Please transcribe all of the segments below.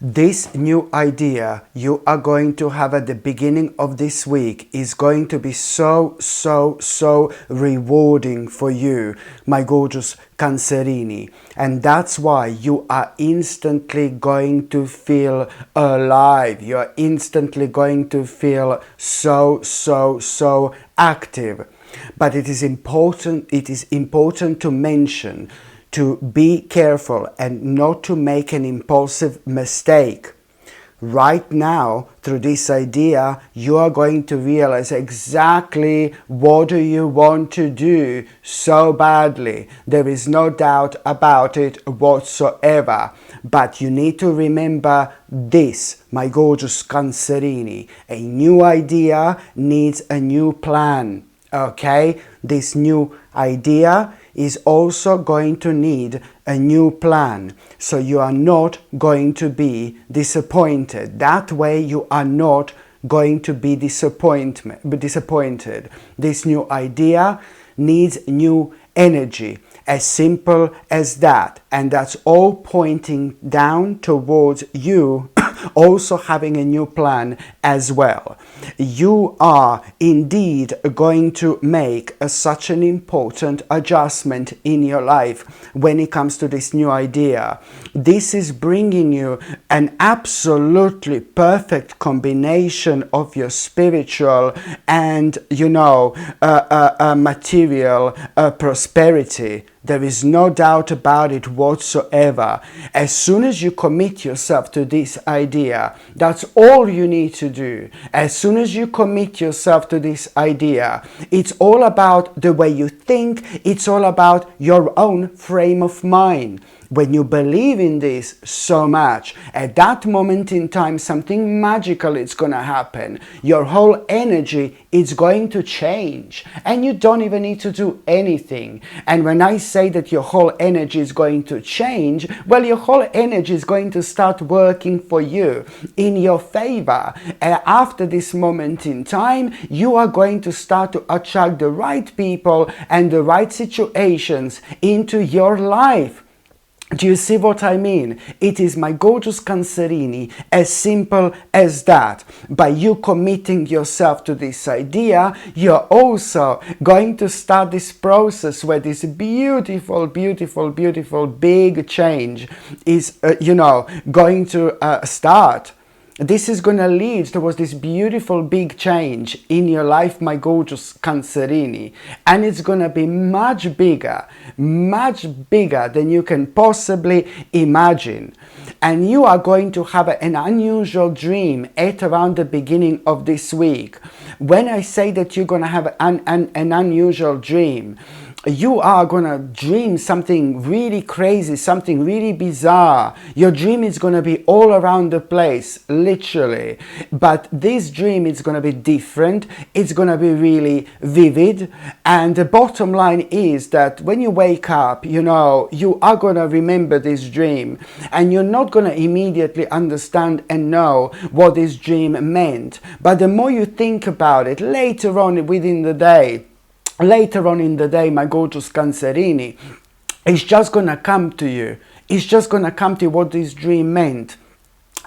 This new idea you are going to have at the beginning of this week is going to be so rewarding for you, my gorgeous Cancerini. And that's why you are instantly going to feel alive. You are instantly going to feel so active. But it is important to mention to be careful and not to make an impulsive mistake. Right now, through this idea, you are going to realize exactly what do you want to do so badly. There is no doubt about it whatsoever. But you need to remember this, my gorgeous Cancerini. A new idea needs a new plan. Okay? This new idea is also going to need a new plan, so you are not going to be disappointed. That way you are not going to be disappointed. This new idea needs new energy, as simple as that, and that's all pointing down towards you also having a new plan as well. You are indeed going to make such an important adjustment in your life when it comes to this new idea. This is bringing you an absolutely perfect combination of your spiritual and, material prosperity. There is no doubt about it whatsoever. As soon as you commit yourself to this idea, that's all you need to do. As soon as you commit yourself to this idea, it's all about the way you think, it's all about your own frame of mind. When you believe in this so much, at that moment in time, something magical is going to happen. Your whole energy is going to change, and you don't even need to do anything. And when I say that your whole energy is going to change, well, your whole energy is going to start working for you in your favor. And after this moment in time, you are going to start to attract the right people and the right situations into your life. Do you see what I mean? It is, my gorgeous Cancerini, as simple as that. By you committing yourself to this idea, you're also going to start this process where this beautiful big change is, going to start. This is going to lead towards this beautiful big change in your life, my gorgeous Cancerini. And it's going to be much bigger than you can possibly imagine. And you are going to have an unusual dream at around the beginning of this week. When I say that you're going to have an unusual dream, you are going to dream something really crazy, something really bizarre. Your dream is going to be all around the place, literally. But this dream is going to be different. It's going to be really vivid. And the bottom line is that when you wake up, you are going to remember this dream. And you're not going to immediately understand and know what this dream meant. But the more you think about it, later on in the day, my gorgeous Cancerini, it's just going to come to you. It's just going to come to you what this dream meant.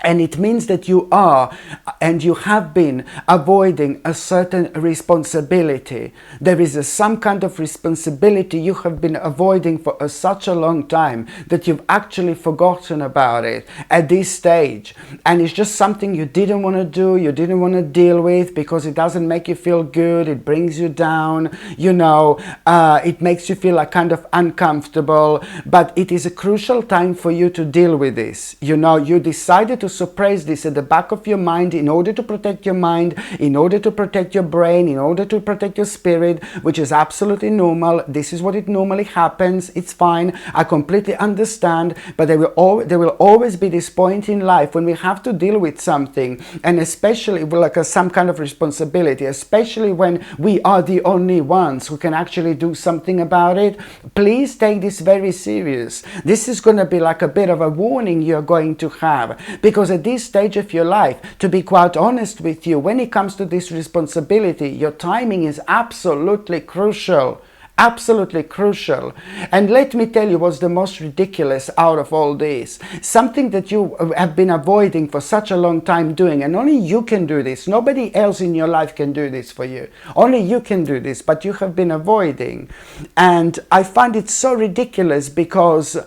And it means that you are and you have been avoiding a certain responsibility. There is some kind of responsibility you have been avoiding for such a long time that you've actually forgotten about it at this stage. And it's just something you didn't want to do, you didn't want to deal with because it doesn't make you feel good, it brings you down, it makes you feel like kind of uncomfortable. But it is a crucial time for you to deal with this. You decided to suppress this at the back of your mind in order to protect your mind, in order to protect your brain, in order to protect your spirit, which is absolutely normal. This is what it normally happens. It's fine. I completely understand. But there will always be this point in life when we have to deal with something, and especially like some kind of responsibility, especially when we are the only ones who can actually do something about it. Please take this very serious. This is going to be like a bit of a warning you're going to have, because at this stage of your life, to be quite honest with you, when it comes to this responsibility, your timing is absolutely crucial. Absolutely crucial. And let me tell you what's the most ridiculous out of all this. Something that you have been avoiding for such a long time doing, and only you can do this. Nobody else in your life can do this for you. Only you can do this, but you have been avoiding. And I find it so ridiculous because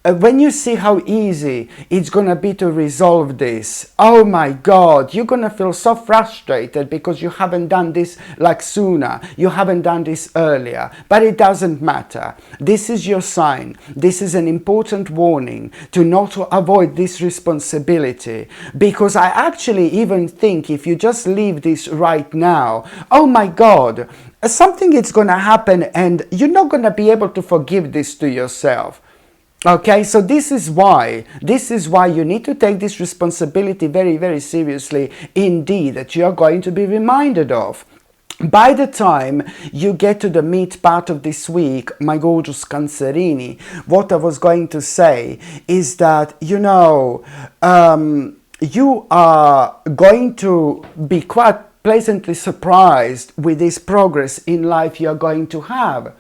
when you see how easy it's gonna be to resolve this, oh my God, you're gonna feel so frustrated because you haven't done this like sooner, you haven't done this earlier, but it doesn't matter. This is your sign. This is an important warning to not avoid this responsibility, because I actually even think if you just leave this right now, oh my God, something is gonna happen and you're not gonna be able to forgive this to yourself. Okay, so this is why you need to take this responsibility very, very seriously indeed, that you are going to be reminded of. By the time you get to the meat part of this week, my gorgeous Cancerini, what I was going to say is that, you know, you are going to be quite pleasantly surprised with this progress in life you're going to have.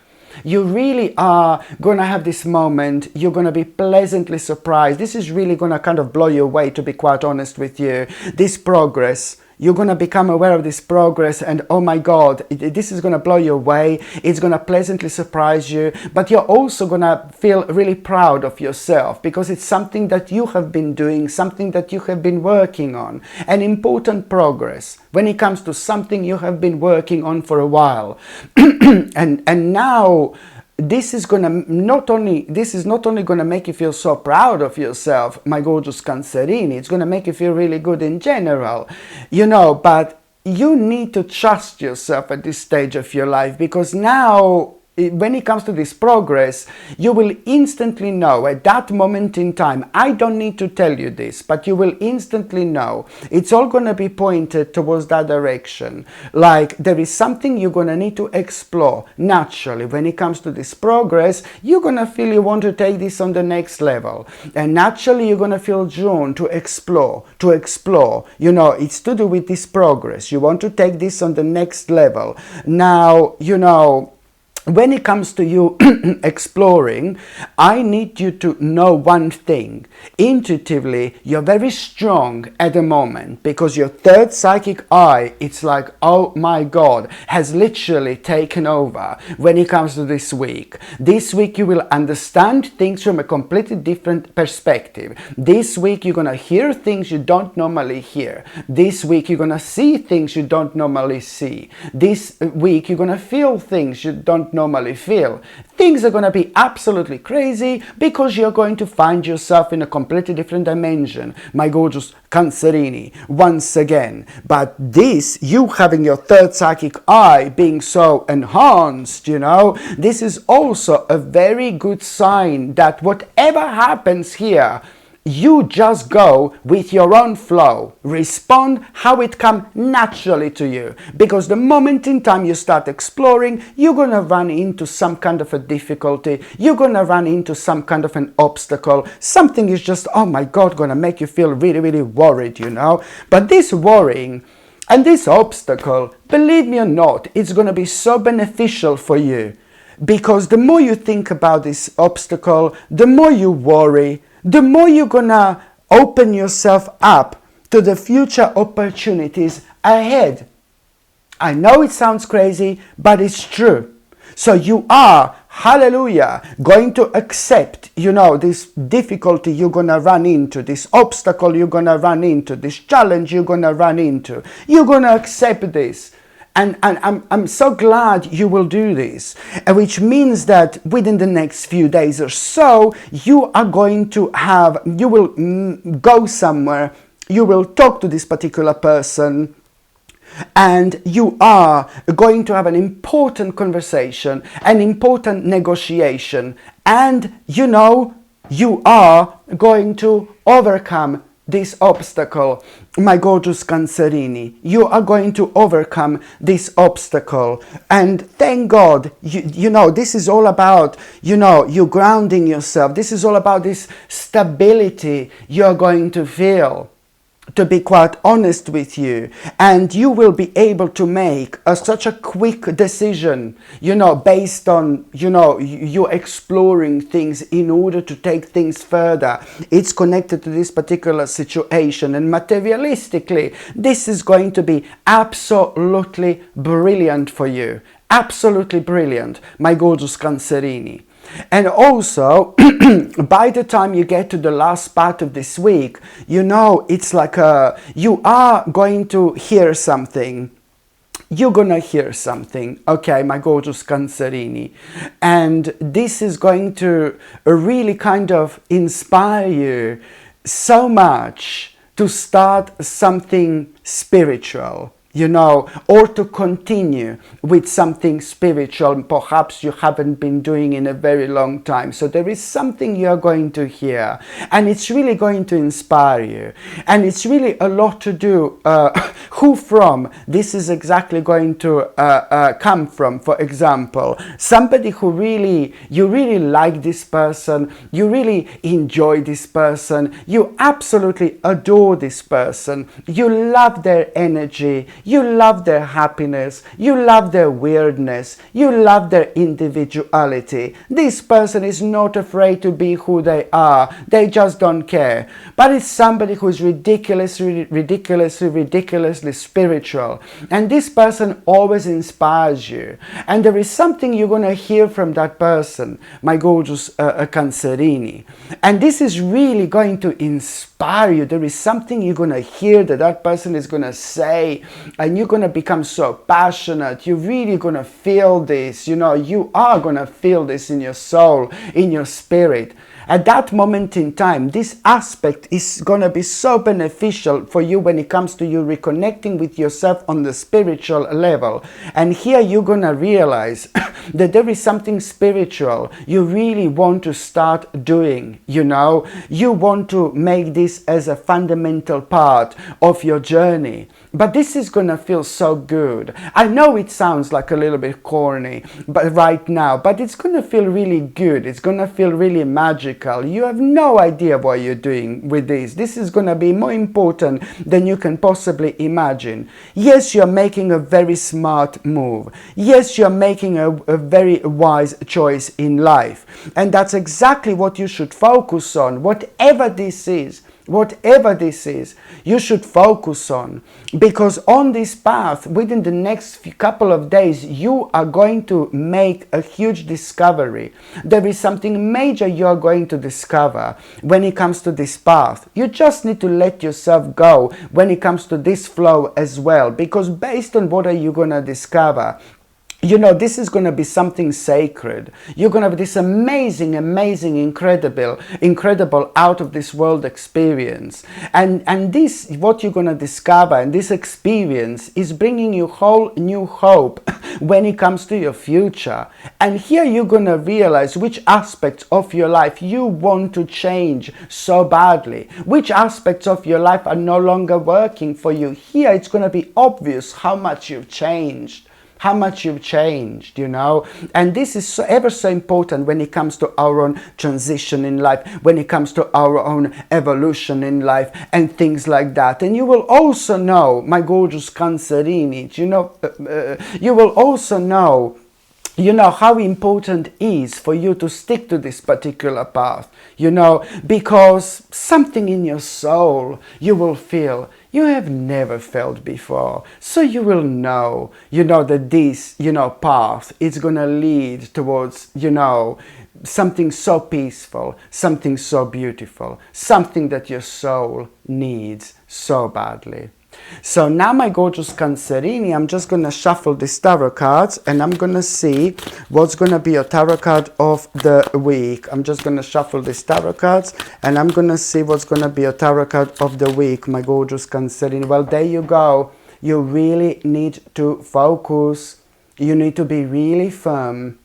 You really are going to have this moment. You're going to be pleasantly surprised. This is really going to kind of blow you away, to be quite honest with you. This progress, you're going to become aware of this progress and oh my God, this is going to blow you away. It's going to pleasantly surprise you, but you're also going to feel really proud of yourself because it's something that you have been doing, something that you have been working on, an important progress when it comes to something you have been working on for a while. and now this is not only going to make you feel so proud of yourself, my gorgeous Cancerini, it's going to make you feel really good in general, you know, but you need to trust yourself at this stage of your life, because now when it comes to this progress, you will instantly know at that moment in time. I don't need to tell you this, but you will instantly know. It's all going to be pointed towards that direction. Like there is something you're going to need to explore naturally. When it comes to this progress, you're going to feel you want to take this on the next level. And naturally, you're going to feel drawn to explore. You know, it's to do with this progress. You want to take this on the next level. Now, you know, when it comes to you exploring, I need you to know one thing. Intuitively, you're very strong at the moment because your third psychic eye, it's like, oh my God, has literally taken over when it comes to this week. This week you will understand things from a completely different perspective. This week you're going to hear things you don't normally hear. This week you're going to see things you don't normally see. This week you're going to feel things you don't normally feel. Things are going to be absolutely crazy because you're going to find yourself in a completely different dimension, my gorgeous Cancerini, once again. But this, you having your third psychic eye being so enhanced, you know, this is also a very good sign that whatever happens here, you just go with your own flow. Respond how it comes naturally to you. Because the moment in time you start exploring, you're going to run into some kind of a difficulty. You're going to run into some kind of an obstacle. Something is just, oh my God, going to make you feel really, really worried, you know. But this worrying and this obstacle, believe me or not, it's going to be so beneficial for you. Because the more you think about this obstacle, the more you worry, the more you're gonna open yourself up to the future opportunities ahead. I know it sounds crazy, but it's true. So you are, hallelujah, going to accept, you know, this difficulty you're gonna run into, this obstacle you're gonna run into, this challenge you're gonna run into. You're gonna accept this. And I'm so glad you will do this, which means that within the next few days or so, you are going to have, you will go somewhere, you will talk to this particular person, and you are going to have an important conversation, an important negotiation, and you know, you are going to overcome this obstacle, my gorgeous Cancerini. You are going to overcome this obstacle. And thank God, you know, this is all about, you know, you grounding yourself. This is all about this stability you're going to feel to be quite honest with you, and you will be able to make such a quick decision, based on, you exploring things in order to take things further. It's connected to this particular situation, and materialistically, this is going to be absolutely brilliant for you. Absolutely brilliant, my gorgeous Cancerini. And also, by the time you get to the last part of this week, it's like you are going to hear something. You're gonna hear something, okay, my gorgeous Cancerini. And this is going to really kind of inspire you so much to start something spiritual. Or to continue with something spiritual perhaps you haven't been doing in a very long time. So there is something you're going to hear, and it's really going to inspire you. And it's really a lot to do who from this is exactly going to come from. For example, somebody who you really like this person, you really enjoy this person, you absolutely adore this person, you love their energy, you love their happiness, you love their weirdness, you love their individuality. This person is not afraid to be who they are, they just don't care. But it's somebody who is ridiculously spiritual. And this person always inspires you. And there is something you're going to hear from that person, my gorgeous Cancerini. And this is really going to inspire you. There is something you're going to hear that person is going to say, and you're going to become so passionate. You're really going to feel this, you are going to feel this in your soul, in your spirit. At that moment in time, this aspect is going to be so beneficial for you when it comes to you reconnecting with yourself on the spiritual level. And here you're going to realize that there is something spiritual you really want to start doing, You want to make this as a fundamental part of your journey. But this is going to feel so good. I know it sounds like a little bit corny but right now, but it's going to feel really good. It's going to feel really magical. You have no idea what you're doing with this. This is going to be more important than you can possibly imagine. Yes, you're making a very smart move. Yes, you're making a very wise choice in life. And that's exactly what you should focus on. Whatever this is, you should focus on, because on this path, within the next couple of days, you are going to make a huge discovery. There is something major you are going to discover when it comes to this path. You just need to let yourself go when it comes to this flow as well, because based on what are you going to discover, this is going to be something sacred. You're going to have this amazing, incredible out of this world experience. And this, what you're going to discover, and this experience is bringing you whole new hope when it comes to your future. And here you're going to realize which aspects of your life you want to change so badly. Which aspects of your life are no longer working for you. Here it's going to be obvious how much you've changed. And this is ever so important when it comes to our own transition in life, when it comes to our own evolution in life and things like that. And you will also know, my gorgeous Cancerini, you will also know how important it is for you to stick to this particular path, because something in your soul you will feel you have never felt before. So you will know, that this, path is going to lead towards, something so peaceful, something so beautiful, something that your soul needs so badly. So now, my gorgeous Cancerini, I'm just going to shuffle these tarot cards and I'm going to see what's going to be your tarot card of the week. I'm just going to shuffle these tarot cards and I'm going to see what's going to be your tarot card of the week, my gorgeous Cancerini. Well, there you go. You really need to focus. You need to be really firm.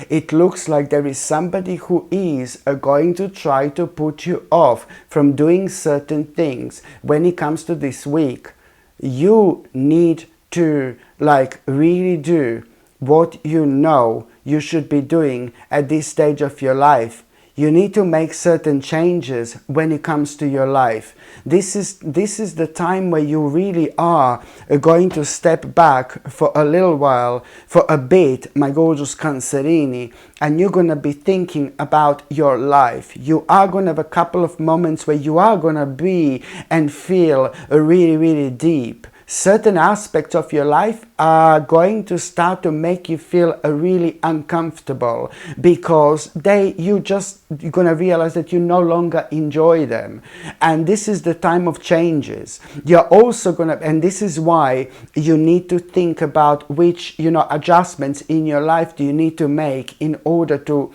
It looks like there is somebody who is going to try to put you off from doing certain things when it comes to this week. You need to really do what you know you should be doing at this stage of your life. You need to make certain changes when it comes to your life. This is the time where you really are going to step back for a little while, for a bit, my gorgeous Cancerini, and you're going to be thinking about your life. You are going to have a couple of moments where you are going to be and feel really, really deep. Certain aspects of your life are going to start to make you feel really uncomfortable because you're going to realize that you no longer enjoy them. And this is the time of changes. You're also going to, and this is why you need to think about which, adjustments in your life do you need to make in order to,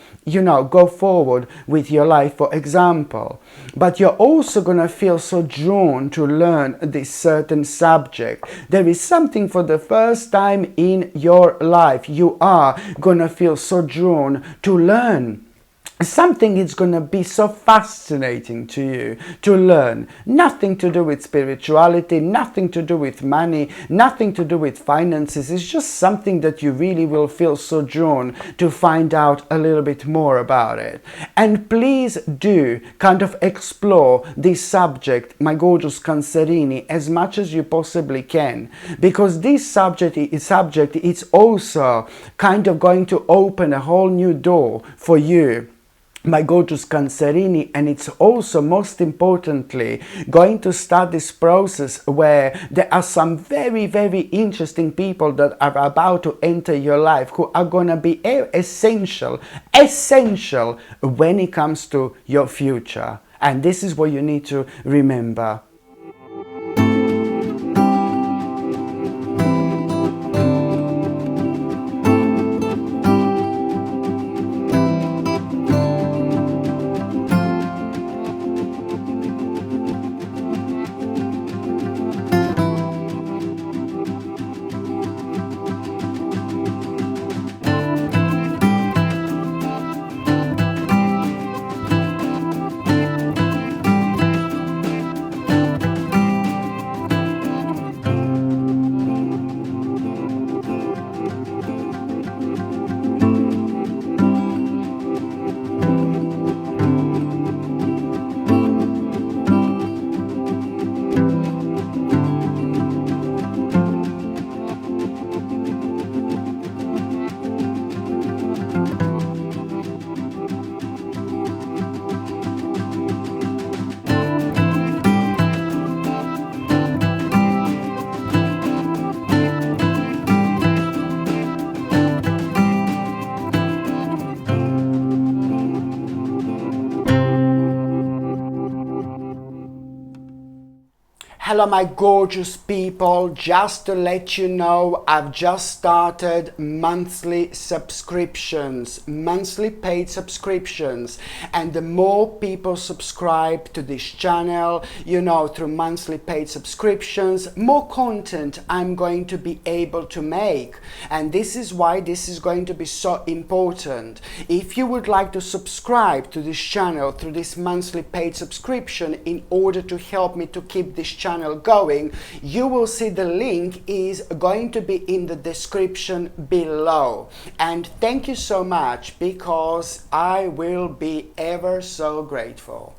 go forward with your life, for example. But you're also going to feel so drawn to learn this certain subject. There is something for the first time in your life. You are going to feel so drawn to learn. Something is going to be so fascinating to you to learn. Nothing to do with spirituality, nothing to do with money, nothing to do with finances. It's just something that you really will feel so drawn to find out a little bit more about it. And please do kind of explore this subject, my gorgeous Cancerini, as much as you possibly can, because this subject is also kind of going to open a whole new door for you, my gorgeous Cancerini, and it's also, most importantly, going to start this process where there are some very, very interesting people that are about to enter your life who are going to be essential when it comes to your future. And this is what you need to remember. Hello my gorgeous people, just to let you know, I've just started monthly subscriptions, monthly paid subscriptions, and the more people subscribe to this channel, through monthly paid subscriptions, more content I'm going to be able to make. And this is why this is going to be so important. If you would like to subscribe to this channel through this monthly paid subscription in order to help me to keep this channel going, you will see the link is going to be in the description below. And thank you so much, because I will be ever so grateful.